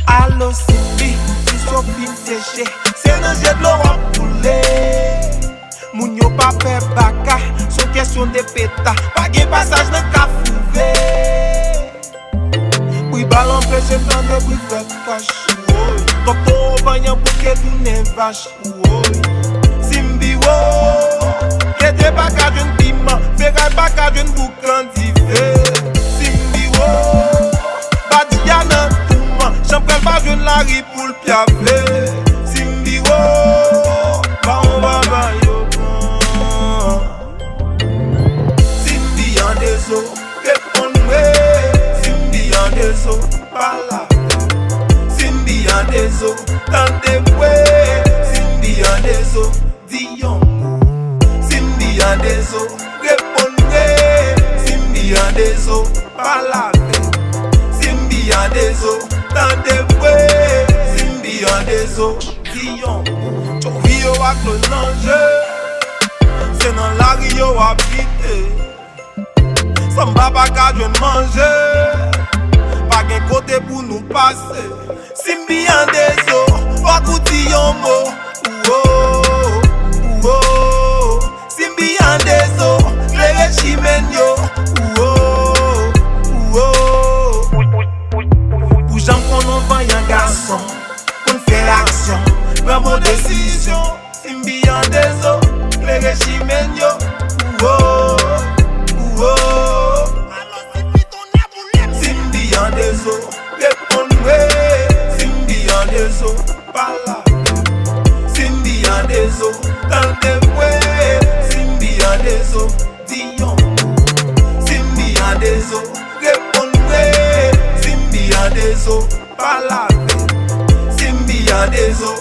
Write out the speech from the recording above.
Allo Simbi, tu sois fin séché. C'est dans jet de l'eau à pouler. Moun yo pa pe baka, son question de péta. Pas de passage dans ka fouvé. Oui, ballon pêche dans des bruits fait cash. Quand on va y'en bouquet d'une vache. Simbi, oh, y'a des baka d'une piment. Ferraille baka d'une boucan d'hiver. Simbi, oh, badiana touman. J'empelle pas d'une lari pour le piavé. Simbi, oh, bah on va bailler. Simbi Andezo, réponds-moi. Simbi Andezo, pas là. Simbi Andezo, tendez-moi. Simbi Andezo, dis un mot. Simbi Andezo, réponds-moi. Simbi Andezo, pas là. Simbi Andezo, tendez-moi. Simbi Andezo, dis un mot. Tu vis au avec le danger. C'est dans la rio habité. Samba pas qu'à je manger. Pas qu'un côté pour nous passer. Simbi Andezo, va coutir un mot. Oh, oh, Simbi Andezo, les régimes yo. Oh, oh, pour j'en qu'on envoie un garçon. Qu'on fait action, prends vos décisions. Simbi Andezo, les régimes yo. Oh, oh, Simbi Andezo, réponds-moi. Simbi Andezo, pas là. Simbi Andezo, tendez-moi. Simbi Andezo, dis un mot. Simbi Andezo, réponds-moi. Simbi Andezo, pas là. Simbi Andezo.